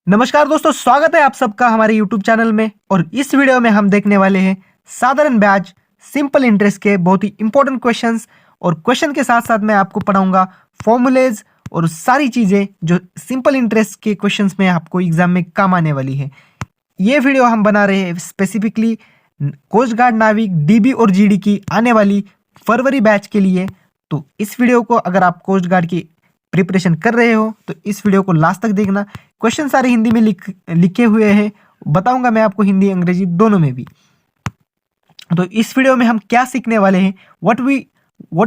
नमस्कार दोस्तों, स्वागत है आप सबका हमारे YouTube चैनल में। और इस वीडियो में हम देखने वाले हैं साधारण ब्याज सिंपल इंटरेस्ट के बहुत ही इंपॉर्टेंट क्वेश्चंस। और क्वेश्चन के साथ साथ मैं आपको पढ़ाऊंगा फॉर्मूलेज और सारी चीजें जो सिंपल इंटरेस्ट के क्वेश्चंस में आपको एग्जाम में काम आने वाली है। ये वीडियो हम बना रहे हैं स्पेसिफिकली कोस्ट गार्ड, नाविक, डीबी और जीडी की आने वाली फरवरी बैच के लिए। तो इस वीडियो को अगर आप कोस्ट गार्ड की प्रिपरेशन कर रहे हो तो इस वीडियो को लास्ट तक देखना। क्वेश्चन सारे हिंदी में लिखे हुए हैं, बताऊंगा मैं आपको हिंदी अंग्रेजी दोनों में भी। तो इस वीडियो में हम क्या सीखने वाले हैं, what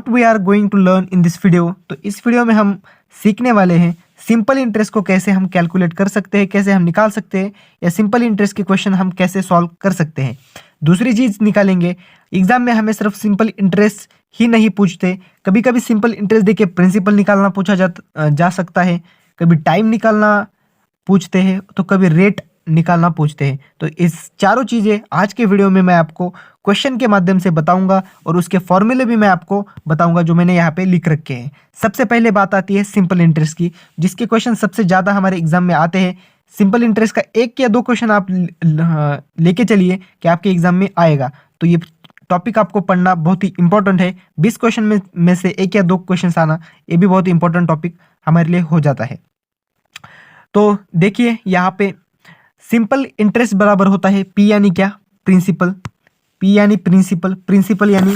we are going to learn in this video. तो इस वीडियो में हम सीखने वाले हैं सिंपल इंटरेस्ट को कैसे हम कैलकुलेट कर सकते हैं, कैसे हम निकाल सकते हैं, या सिंपल इंटरेस्ट के क्वेश्चन हम कैसे सॉल्व कर सकते हैं। दूसरी चीज निकालेंगे, एग्जाम में हमें सिर्फ सिंपल इंटरेस्ट ही नहीं पूछते, कभी कभी सिंपल इंटरेस्ट देके प्रिंसिपल निकालना पूछा जा सकता है, कभी टाइम निकालना पूछते हैं, तो कभी रेट निकालना पूछते हैं। तो इस चारों चीज़ें आज के वीडियो में मैं आपको क्वेश्चन के माध्यम से बताऊंगा और उसके फॉर्मूले भी मैं आपको बताऊंगा जो मैंने यहाँ पे लिख रखे हैं। सबसे पहले बात आती है सिंपल इंटरेस्ट की, जिसके क्वेश्चन सबसे ज़्यादा हमारे एग्जाम में आते हैं। सिंपल इंटरेस्ट का एक या दो क्वेश्चन आप लेके चलिए कि आपके एग्जाम में आएगा। तो ये टॉपिक आपको पढ़ना बहुत ही इंपॉर्टेंट है। 20 क्वेश्चन में से एक या दो क्वेश्चन आना, ये भी बहुत ही इंपॉर्टेंट टॉपिक हमारे लिए हो जाता है। तो देखिए यहाँ पे सिंपल इंटरेस्ट बराबर होता है पी यानी क्या, प्रिंसिपल। पी यानी प्रिंसिपल, प्रिंसिपल यानी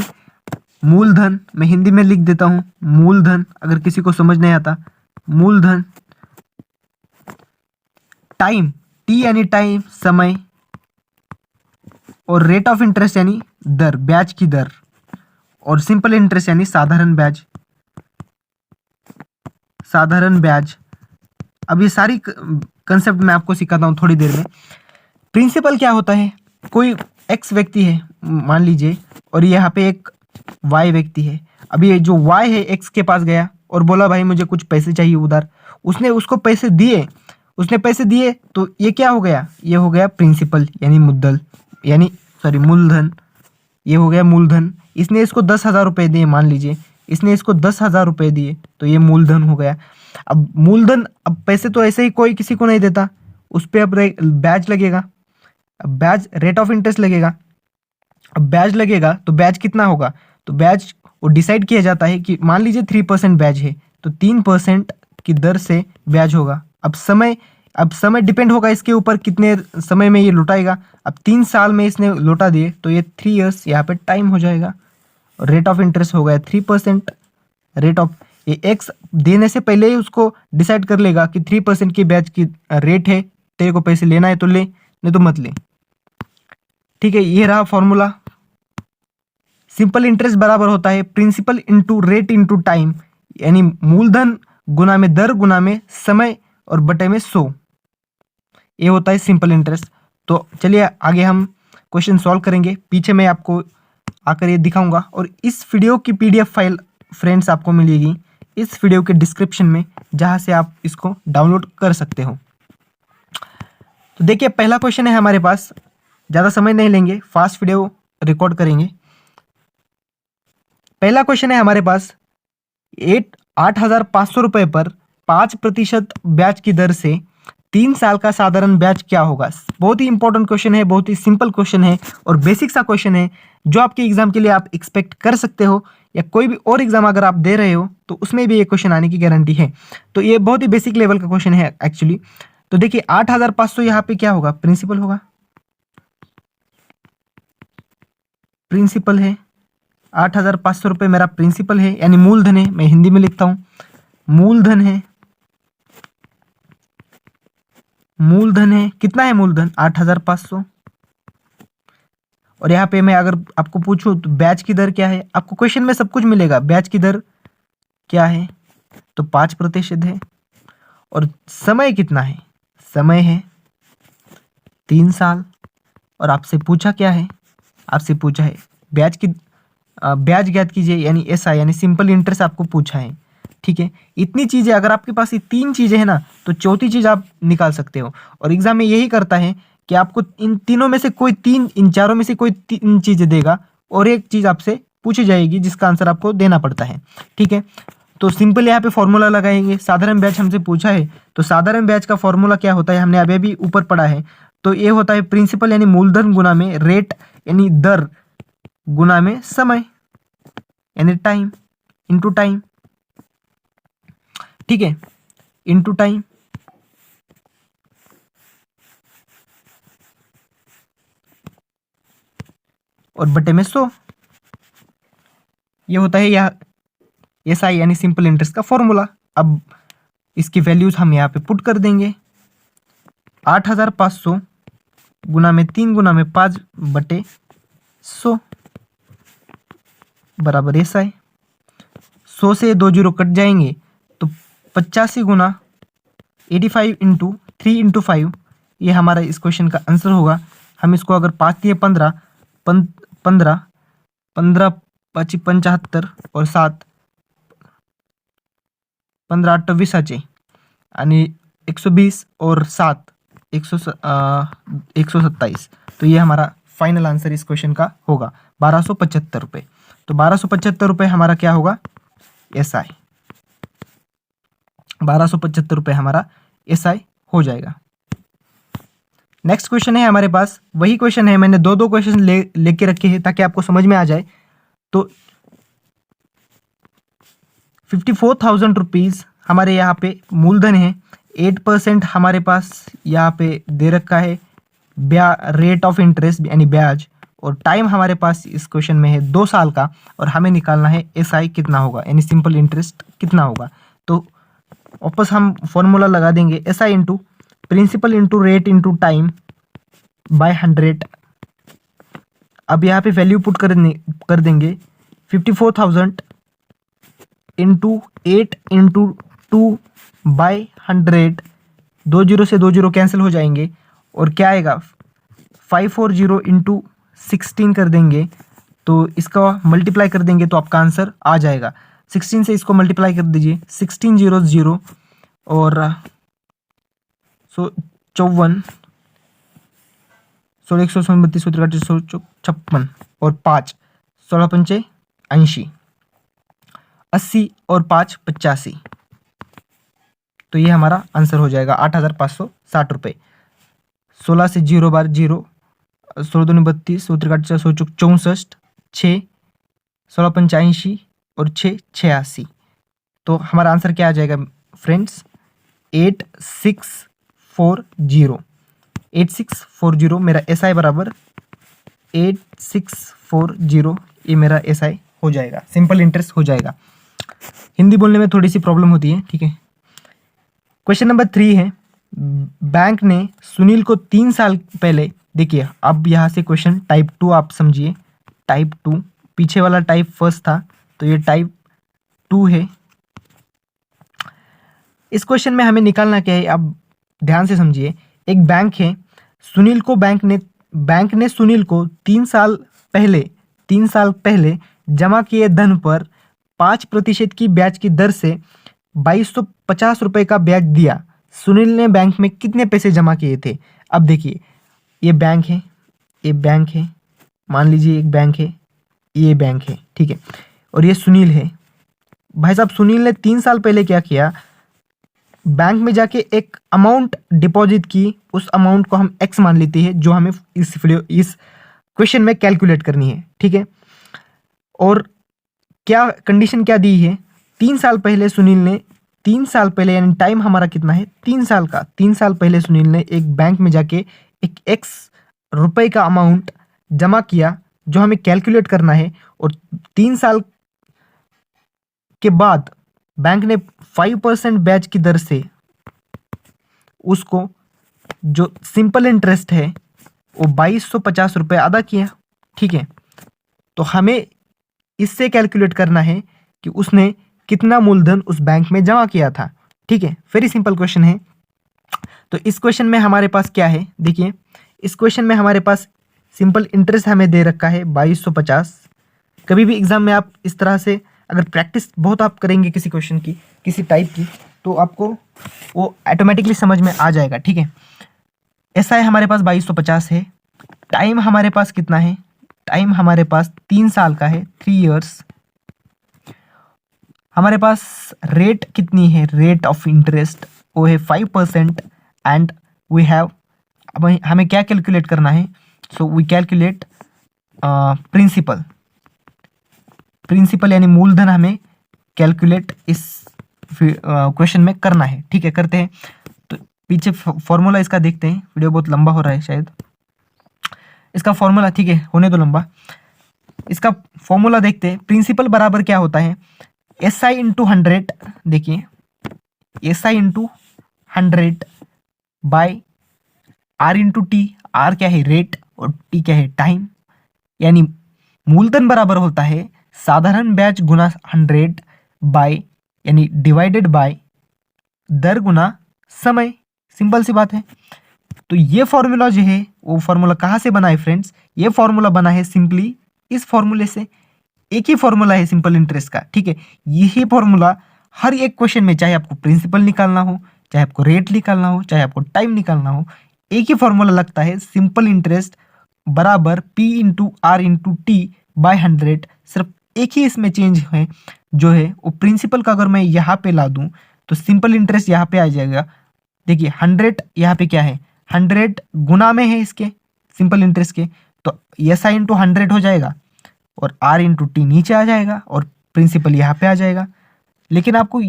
मूलधन। मैं हिंदी में लिख देता हूं मूलधन, अगर किसी को समझ नहीं आता, मूलधन। टाइम, टी यानी टाइम, समय। और रेट ऑफ इंटरेस्ट यानी दर, ब्याज की दर। और सिंपल इंटरेस्ट यानी साधारण ब्याज, साधारण ब्याज। अब ये सारी कंसेप्ट मैं आपको सिखाता हूं थोड़ी देर में। प्रिंसिपल क्या होता है, कोई एक्स व्यक्ति है मान लीजिए, और यहाँ पे एक वाई व्यक्ति है। अब ये जो वाई है एक्स के पास गया और बोला भाई मुझे कुछ पैसे चाहिए उधार। उसने उसको पैसे दिए, तो ये क्या हो गया, ये हो गया प्रिंसिपल यानी मुद्दल, यानी सॉरी मूलधन। ये हो गया मूलधन। इसने इसको 10,000 रुपये दिए, मान लीजिए इसने इसको 10,000 रुपये दिए, तो ये मूलधन हो गया। अब मूलधन, अब पैसे तो ऐसे ही कोई किसी को नहीं देता, उस पर अब ब्याज लगेगा। अब ब्याज, रेट ऑफ इंटरेस्ट लगेगा। अब ब्याज लगेगा तो ब्याज कितना होगा, तो ब्याज वो डिसाइड किया जाता है कि मान लीजिए 3% ब्याज है, तो 3% की दर से ब्याज होगा। अब समय डिपेंड होगा इसके ऊपर कितने समय में ये लौटाएगा। अब 3 साल में इसने लौटा दिए तो ये 3 इयर्स यहाँ पे टाइम हो जाएगा। रेट ऑफ इंटरेस्ट हो गया 3%। रेट ऑफ, ये एक्स देने से पहले ही उसको डिसाइड कर लेगा कि 3% की ब्याज की रेट है, तेरे को पैसे लेना है तो ले, नहीं तो मत ले। ठीक है, ये रहा फॉर्मूला। सिंपल इंटरेस्ट बराबर होता है principal into rate into time, यानी मूलधन गुना में दर गुना में समय और बटे में 100। ये होता है सिंपल इंटरेस्ट। तो चलिए आगे हम क्वेश्चन सॉल्व करेंगे। पीछे मैं आपको आकर ये दिखाऊंगा, और इस वीडियो की PDF फाइल फ्रेंड्स आपको मिलेगी इस वीडियो के डिस्क्रिप्शन में, जहां से आप इसको डाउनलोड कर सकते हो। तो देखिए पहला क्वेश्चन है हमारे पास, ज़्यादा समय नहीं लेंगे, फास्ट वीडियो रिकॉर्ड करेंगे। पहला क्वेश्चन है हमारे पास, 8,500 रुपये पर 5% ब्याज की दर से 3 साल का साधारण ब्याज क्या होगा। बहुत ही इंपॉर्टेंट क्वेश्चन है, बहुत ही सिंपल क्वेश्चन है और बेसिक सा क्वेश्चन है, जो आपके एग्जाम के लिए आप एक्सपेक्ट कर सकते हो, या कोई भी और एग्जाम अगर आप दे रहे हो तो उसमें भी ये क्वेश्चन आने की गारंटी है। तो ये बहुत ही बेसिक लेवल का क्वेश्चन है एक्चुअली। तो देखिए 8,500 यहाँ पे क्या होगा, प्रिंसिपल होगा, प्रिंसिपल है। 8,500 रुपये मेरा प्रिंसिपल है, यानी मूलधन है। मैं हिंदी में लिखता हूं मूलधन है, मूलधन है। कितना है मूलधन, 8,500। और यहाँ पे मैं अगर आपको पूछूं तो ब्याज की दर क्या है, आपको क्वेश्चन में सब कुछ मिलेगा। ब्याज की दर क्या है, तो 5% है। और समय कितना है, समय है 3 साल। और आपसे पूछा क्या है, आपसे पूछा है ब्याज की ब्याज ज्ञात कीजिए, यानी SI यानी सिंपल इंटरेस्ट आपको पूछा है। ठीक है, इतनी चीजें अगर आपके पास ये 3 चीजें हैं ना, तो चौथी चीज आप निकाल सकते हो। और एग्जाम में यही करता है कि आपको इन तीनों में से कोई 3, इन चारों में से कोई 3 चीजें देगा और एक चीज आपसे पूछी जाएगी जिसका आंसर आपको देना पड़ता है। ठीक है, तो सिंपल यहाँ पे फॉर्मूला लगाएंगे। साधारण ब्याज हमसे पूछा है तो साधारण ब्याज का फॉर्मूला क्या होता है, हमने अभी भी ऊपर पढ़ा है। तो ये होता है प्रिंसिपल यानी मूलधन गुना में रेट यानी दर गुना में समय यानी टाइम इनटू टाइम, ठीक है, इनटू टाइम। और बटे में 100, ये होता है यह SI यानी सिंपल इंटरेस्ट का फॉर्मूला। अब इसकी वैल्यूज हम यहाँ पे पुट कर देंगे। 8500 गुना में 3 गुना में 5 बटे 100 बराबर SI। 100 से 2 जीरो कट जाएंगे तो 85 गुना 85 इंटू 3 इंटू 5, ये हमारा इस क्वेश्चन का आंसर होगा। हम इसको अगर 5 दिए 15 15 15 5 75 और 7 15 28 आणि 120 और 7 127। तो ये हमारा फाइनल आंसर इस क्वेश्चन का होगा 1275 रुपये। तो 1275 रुपये हमारा क्या होगा, SI। 1275 रुपये हमारा SI हो जाएगा। नेक्स्ट क्वेश्चन है हमारे पास, वही क्वेश्चन है, मैंने दो क्वेश्चन लेके रखे हैं ताकि आपको समझ में आ जाए। तो 54,000 रुपीज़ हमारे यहाँ पे मूलधन है, 8% हमारे पास यहाँ पे दे रखा है रेट ऑफ इंटरेस्ट यानी ब्याज, और टाइम हमारे पास इस क्वेश्चन में है 2 साल का, और हमें निकालना है SI कितना होगा यानी सिंपल इंटरेस्ट कितना होगा। तो वापस हम फॉर्मूला लगा देंगे, SI into principal into rate into time by 100। अब यहाँ पे वैल्यू पुट कर देंगे 54,000 इंटू 8 इंटू 2 बाय 100। 2 जीरो से 2 जीरो कैंसिल हो जाएंगे और क्या आएगा 540 इंटू 16 कर देंगे, तो इसका मल्टीप्लाई कर देंगे तो आपका आंसर आ जाएगा। 16 से इसको मल्टीप्लाई कर दीजिए, 16 जीरो 0 और 54 16 132 156 और 5 16 पंचे 80 80 और 5 85। तो ये हमारा आंसर हो जाएगा 8,560 रुपये। 16 से 0 बार 0, 16 दूनी 32 1 64 6 16 पंचे 80 और 6 86। तो हमारा आंसर क्या आ जाएगा फ्रेंड्स, 8640 मेरा SI बराबर 8640, ये मेरा SI हो जाएगा, सिंपल इंटरेस्ट हो जाएगा। हिंदी बोलने में थोड़ी सी प्रॉब्लम होती है, ठीक है। क्वेश्चन नंबर 3 है, बैंक ने सुनील को 3 साल पहले, देखिए अब यहाँ से क्वेश्चन टाइप 2 आप समझिए, टाइप 2, पीछे वाला टाइप फर्स्ट था तो ये टाइप 2 है। इस क्वेश्चन में हमें निकालना क्या है, आप ध्यान से समझिए। एक बैंक है, सुनील को बैंक ने सुनील को 3 साल पहले जमा किए धन पर 5% की ब्याज की दर से 2250 रुपये का ब्याज दिया। सुनील ने बैंक में कितने पैसे जमा किए थे। अब देखिए ये बैंक है, मान लीजिए एक बैंक है, ये बैंक है, ठीक है, और ये सुनील है। भाई साहब सुनील ने 3 साल पहले क्या किया, बैंक में जाके एक अमाउंट डिपॉजिट की, उस अमाउंट को हम x मान लेते हैं जो हमें इस क्वेश्चन में कैलकुलेट करनी है, ठीक है। और क्या कंडीशन क्या दी है, 3 साल पहले सुनील ने 3 साल पहले यानी टाइम हमारा कितना है 3 साल का, 3 साल पहले सुनील ने एक बैंक में जाके एक x रुपए का अमाउंट जमा किया जो हमें कैलकुलेट करना है, और 3 साल के बाद बैंक ने 5% ब्याज की दर से उसको जो सिंपल इंटरेस्ट है वो 2250 रुपये अदा किया, ठीक है। तो हमें इससे कैलकुलेट करना है कि उसने कितना मूलधन उस बैंक में जमा किया था, ठीक है। वेरी सिंपल क्वेश्चन है। तो इस क्वेश्चन में हमारे पास क्या है, देखिए इस क्वेश्चन में हमारे पास सिंपल इंटरेस्ट हमें दे रखा है 2250। कभी भी एग्जाम में आप इस तरह से अगर प्रैक्टिस बहुत आप करेंगे किसी क्वेश्चन की, किसी टाइप की, तो आपको वो ऑटोमेटिकली समझ में आ जाएगा, ठीक है। SI हमारे पास 2250 है। टाइम हमारे पास कितना है, टाइम हमारे पास 3 साल का है, 3 इयर्स। हमारे पास रेट कितनी है, रेट ऑफ इंटरेस्ट वो है 5% एंड वी हैव, अब हमें क्या कैलकुलेट करना है, so we calculate principal, principal यानी मूलधन हमें कैलकुलेट इस क्वेश्चन में करना है। ठीक है, करते हैं। तो पीछे फॉर्मूला इसका देखते हैं, वीडियो बहुत लंबा हो रहा है शायद, इसका फॉर्मूला, ठीक है होने दो लंबा, इसका फॉर्मूला देखते हैं। प्रिंसिपल बराबर क्या होता है, एस आई इंटू 100, देखिए S I into 100 by R into T, R क्या है रेट और टी क्या है टाइम, यानी मूलधन बराबर होता है साधारण ब्याज गुना 100 बाय यानी डिवाइडेड बाय दर गुना समय, सिंपल सी बात है। तो ये फॉर्मूला जो है वो फॉर्मूला कहाँ से बना है फ्रेंड्स, ये फॉर्मूला बना है सिंपली इस फॉर्मूले से, एक ही फॉर्मूला है सिंपल इंटरेस्ट का। ठीक है, यही फॉर्मूला हर एक क्वेश्चन में, चाहे आपको प्रिंसिपल निकालना हो, चाहे आपको रेट निकालना हो, चाहे आपको टाइम निकालना हो, एक ही फॉर्मूला लगता है, सिंपल इंटरेस्ट बराबर P into R into T by 100। सिर्फ एक ही इसमें चेंज है जो है वो प्रिंसिपल का, अगर मैं यहाँ पे ला दूं तो सिंपल इंटरेस्ट यहाँ पे आ जाएगा। देखिए 100 यहाँ पे क्या है, 100 गुना में है इसके सिंपल इंटरेस्ट के, तो एस आई इंटू 100 हो जाएगा और आर इंटू टी नीचे आ जाएगा और प्रिंसिपल यहाँ पे आ जाएगा। लेकिन आपको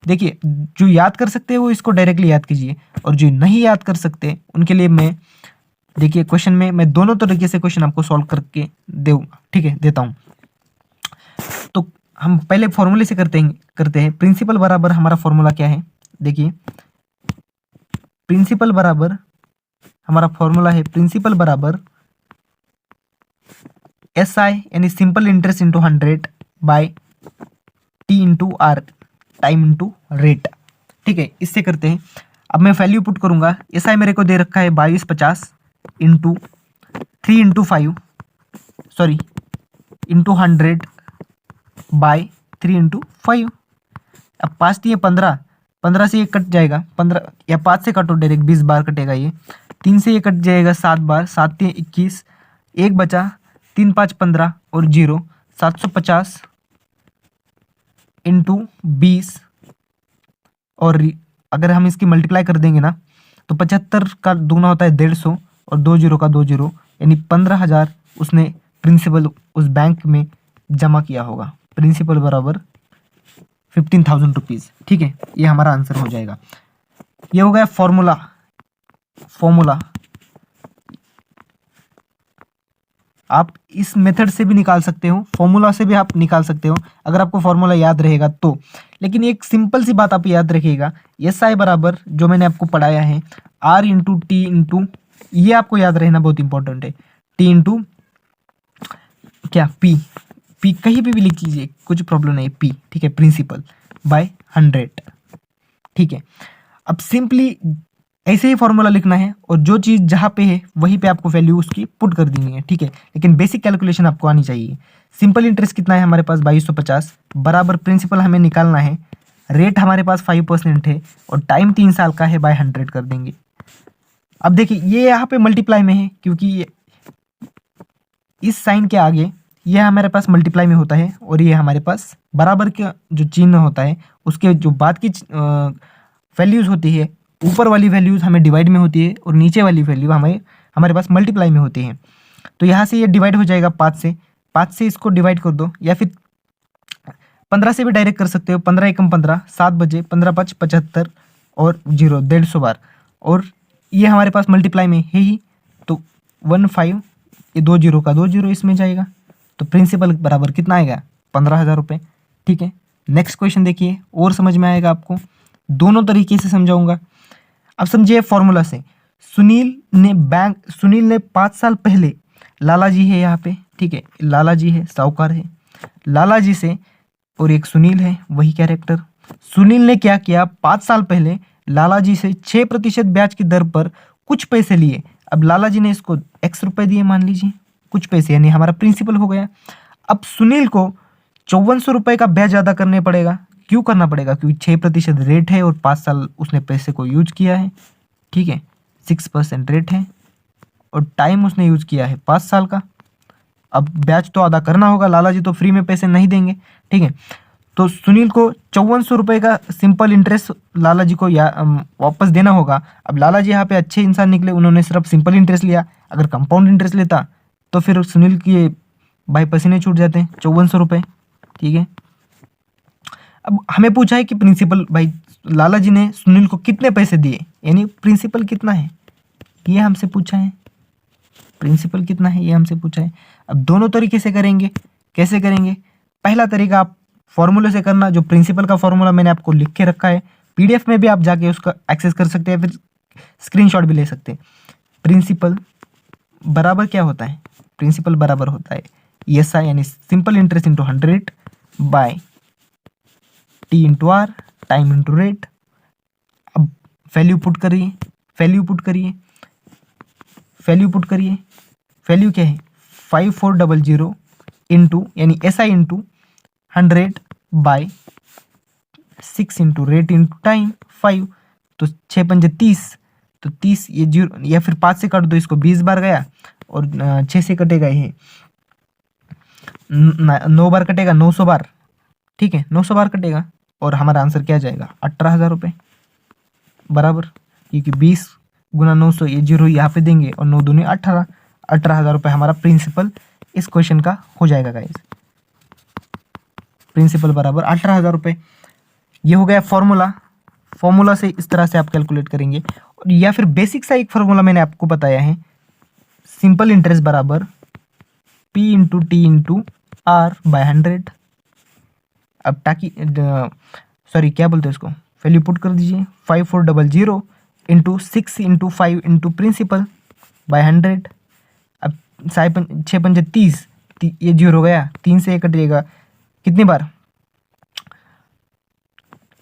देखिए, जो याद कर सकते हैं वो इसको डायरेक्टली याद कीजिए, और जो नहीं याद कर सकते उनके लिए मैं, देखिए क्वेश्चन में मैं दोनों तरीके से क्वेश्चन आपको सॉल्व करके दूंगा। ठीक है, देता हूँ। तो हम पहले फॉर्मूले से करते हैं। प्रिंसिपल बराबर हमारा फॉर्मूला क्या है, देखिए प्रिंसिपल बराबर हमारा फॉर्मूला है, प्रिंसिपल बराबर एस आई यानी simple interest into 100 by T into R, time into rate. ठीक है, इससे करते हैं। अब मैं वैल्यू पुट करूंगा, एस आई मेरे को दे रखा है 2250 into 3 into 5 sorry into 100 by 3 into 5। अब 5 दिए 15, 15 से ये कट जाएगा, 15 या 5 से काटो डायरेक्ट, 20 बार कटेगा ये, 3 से ये कट जाएगा 7 बार, 7 3 21, एक बचा, 3 5 15 और 0, 750 इंटू 20, और अगर हम इसकी मल्टीप्लाई कर देंगे ना तो 75 का दुगना होता है 150 और 2 0 का 2 0, यानी 15,000 उसने प्रिंसिपल उस बैंक में जमा किया होगा। प्रिंसिपल बराबर 15,000 रुपीज़। ठीक है, ये हमारा आंसर हो जाएगा। ये हो गया फॉर्मूला। आप इस मेथड से भी निकाल सकते हो, फॉर्मूला से भी आप निकाल सकते हो अगर आपको फॉर्मूला याद रहेगा तो। लेकिन एक सिंपल सी बात आप याद रखिएगा, एस आई बराबर जो मैंने आपको पढ़ाया है आर इंटू टी इंटू, ये आपको याद रहना बहुत इंपॉर्टेंट है, टी इंटू क्या पी, पी कहीं पे भी लिख लीजिए कुछ प्रॉब्लम नहीं, पी। ठीक है, प्रिंसिपल बाय 100। ठीक है, अब सिंपली ऐसे ही फॉर्मूला लिखना है और जो चीज़ जहाँ पे है वहीं पे आपको वैल्यू उसकी पुट कर देनी है। ठीक है, लेकिन बेसिक कैलकुलेशन आपको आनी चाहिए। सिंपल इंटरेस्ट कितना है हमारे पास 2250 बराबर प्रिंसिपल हमें निकालना है, रेट हमारे पास 5% है और टाइम 3 साल का है, बाय 100 कर देंगे। अब देखिए ये यहाँ पे मल्टीप्लाई में है, क्योंकि इस साइन के आगे ये हमारे पास मल्टीप्लाई में होता है और ये हमारे पास बराबर का जो चिन्ह होता है उसके जो बाद की वैल्यूज़ होती है, ऊपर वाली वैल्यूज़ हमें डिवाइड में होती है और नीचे वाली वैल्यू हमारे पास मल्टीप्लाई में होती है। तो यहाँ से ये डिवाइड हो जाएगा 5 से इसको डिवाइड कर दो, या फिर 15 से भी डायरेक्ट कर सकते हो, 15 एकम 15, 7 बजे, 15 5 75 और 0 150 बार, और ये हमारे पास मल्टीप्लाई में है ही, तो 15, ये 2 0 का 2 0 इसमें जाएगा, तो प्रिंसिपल बराबर कितना आएगा 15,000 रुपये। ठीक है, नेक्स्ट क्वेश्चन देखिए, और समझ में आएगा आपको, दोनों तरीके से समझाऊंगा। अब समझिए फॉर्मूला से, सुनील ने 5 साल पहले, लाला जी है यहाँ पे, ठीक है, लाला जी है, साहूकार है, लाला जी से, और एक सुनील है वही कैरेक्टर। सुनील ने क्या किया, 5 साल पहले लाला जी से 6% ब्याज की दर पर कुछ पैसे लिए। अब लाला जी ने इसको x रुपए दिए मान लीजिए, कुछ पैसे, यानी हमारा प्रिंसिपल हो गया। अब सुनील को 5400 रुपये का ब्याज अदा करने पड़ेगा। क्यों करना पड़ेगा, क्योंकि 6% रेट है और 5 साल उसने पैसे को यूज किया है। ठीक है, 6% रेट है और टाइम उसने यूज किया है 5 साल का। अब ब्याज तो अदा करना होगा, लाला जी तो फ्री में पैसे नहीं देंगे। ठीक है, तो सुनील को 5400 रुपये का सिंपल इंटरेस्ट लाला जी को वापस देना होगा। अब लाला जी यहाँ पे अच्छे इंसान निकले, उन्होंने सिर्फ सिंपल इंटरेस्ट लिया। अगर कंपाउंड इंटरेस्ट लेता तो फिर सुनील की भाई पसीने छूट जाते हैं। 5400 रुपये, ठीक है। अब हमें पूछा है कि प्रिंसिपल, भाई लाला जी ने सुनील को कितने पैसे दिए, यानी प्रिंसिपल कितना है ये हमसे पूछा है। प्रिंसिपल कितना है ये हमसे पूछा है। अब दोनों तरीके से करेंगे। कैसे करेंगे? पहला तरीका आप फॉर्मूले से करना, जो प्रिंसिपल का फॉर्मूला मैंने आपको लिख के रखा है, पीडीएफ में भी आप जाके उसका एक्सेस कर सकते हैं, फिर स्क्रीनशॉट भी ले सकते हैं। प्रिंसिपल बराबर क्या होता है? प्रिंसिपल बराबर होता है ESI यानी simple interest into 100 by T into R, time into rate. अब वैल्यू पुट करिए, वैल्यू पुट करिए, वैल्यू पुट करिए। वैल्यू क्या है? 5400 इंटू यानी SI into 100 by 6 into rate into time 5, तो 6 पंजे 30, तो 30 ये 0 या फिर 5 से काट दो इसको, 20 बार गया, और 6 से कटेगा ये 9 बार कटेगा, 900 बार, ठीक है, 900 बार कटेगा, और हमारा आंसर क्या जाएगा? 18,000 रुपये बराबर, क्योंकि 20 गुना 900 ये 0 यहाँ पे देंगे, और 9 दूनी 18, 18,000 रुपये हमारा प्रिंसिपल इस क्वेश्चन का हो जाएगा गाइस। प्रिंसिपल बराबर 18,000 रुपये। ये हो गया फॉर्मूला। फॉर्मूला से इस तरह से आप कैलकुलेट करेंगे, या फिर बेसिक सा एक फॉर्मूला मैंने आपको बताया है, सिंपल इंटरेस्ट बराबर P into T into R by 100। अब ताकि सॉरी क्या बोलते हैं उसको, वैल्यू पुट कर दीजिए, 5400 into 6 into 5 into principal bye 100। अब 6 पंजे 30, ये 0 गया, 3 से कटेगा कितनी बार?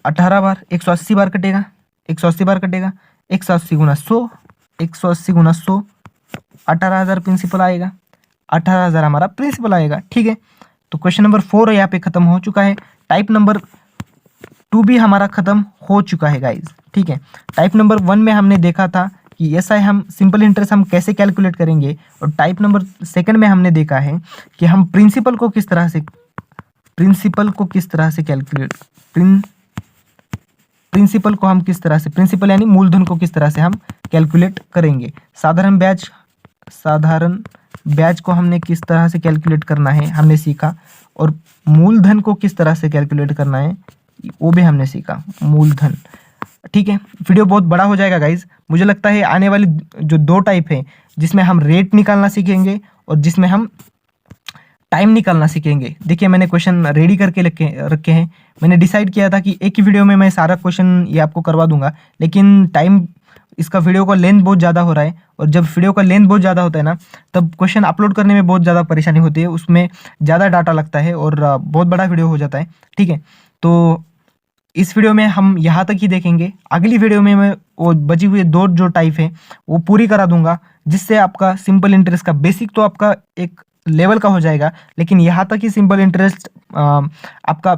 18 बार, 180 बार कटेगा, 180 बार कटेगा, 180 गुना 100, 180 गुना 100, 18,000 प्रिंसिपल आएगा, 18,000 हमारा प्रिंसिपल आएगा, ठीक है। तो क्वेश्चन नंबर 4 यहाँ पे खत्म हो चुका है। टाइप नंबर 2 भी हमारा खत्म हो चुका है गाइज, ठीक है। टाइप नंबर 1 में हमने देखा था कि SI हम सिंपल इंटरेस्ट हम कैसे कैलकुलेट करेंगे, और टाइप नंबर 2 में हमने देखा है कि हम प्रिंसिपल को किस तरह से कैलकुलेट, प्रिंसिपल को हम किस तरह से, प्रिंसिपल यानी मूलधन को किस तरह से हम कैलकुलेट करेंगे। साधारण ब्याज को हमने किस तरह से कैलकुलेट करना है हमने सीखा, और मूलधन को किस तरह से कैलकुलेट करना है वो भी हमने सीखा, मूलधन, ठीक है। वीडियो बहुत बड़ा हो जाएगा गाइज। मुझे लगता है आने वाली जो 2 टाइप है, जिसमें हम रेट निकालना सीखेंगे और जिसमें हम टाइम निकालना सीखेंगे। देखिए मैंने क्वेश्चन रेडी करके रखे हैं। मैंने डिसाइड किया था कि एक ही वीडियो में मैं सारा क्वेश्चन ये आपको करवा दूंगा, लेकिन टाइम इसका वीडियो का लेंथ बहुत ज़्यादा हो रहा है, और जब वीडियो का लेंथ बहुत ज़्यादा होता है ना, तब क्वेश्चन अपलोड करने में बहुत ज़्यादा परेशानी होती है, उसमें ज़्यादा डाटा लगता है और बहुत बड़ा वीडियो हो जाता है, ठीक है। तो इस वीडियो में हम यहाँ तक ही देखेंगे। अगली वीडियो में मैं वो बची हुई 2 जो टाइप है वो पूरी करा दूंगा, जिससे आपका सिंपल इंटरेस्ट का बेसिक तो आपका एक लेवल का हो जाएगा, लेकिन यहाँ तक ही सिंपल इंटरेस्ट आपका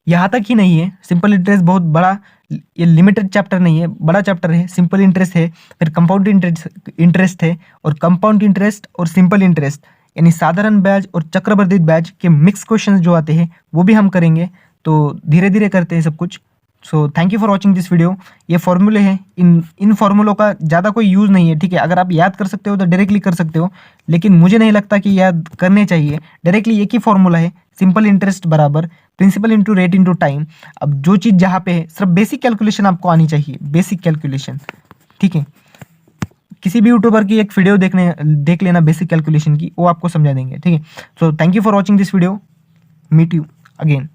यहाँ तक ही नहीं है। सिंपल इंटरेस्ट बहुत बड़ा, ये लिमिटेड चैप्टर नहीं है, बड़ा चैप्टर है। सिंपल इंटरेस्ट है, फिर कंपाउंड इंटरेस्ट है, और कंपाउंड इंटरेस्ट और सिंपल इंटरेस्ट यानी साधारण ब्याज और चक्रवर्ती ब्याज के मिक्स क्वेश्चंस जो आते हैं वो भी हम करेंगे। तो धीरे धीरे करते हैं सब कुछ। सो thank you for watching this video. ये फॉर्मूले हैं, इन फॉर्मूलों का ज़्यादा कोई यूज़ नहीं है, ठीक है। अगर आप याद कर सकते हो तो डायरेक्टली कर सकते हो, लेकिन मुझे नहीं लगता कि याद करने चाहिए। डायरेक्टली एक ही फॉर्मूला है, सिंपल इंटरेस्ट बराबर principal into rate into time. अब जो चीज़ जहाँ पे है, सिर्फ बेसिक कैलकुलेशन आपको आनी चाहिए, बेसिक कैलकुलेशन, ठीक है। किसी भी यूट्यूबर की एक वीडियो देख लेना बेसिक कैलकुलेशन की, वो आपको समझा देंगे, ठीक है। So thank you for watching this video, meet you again.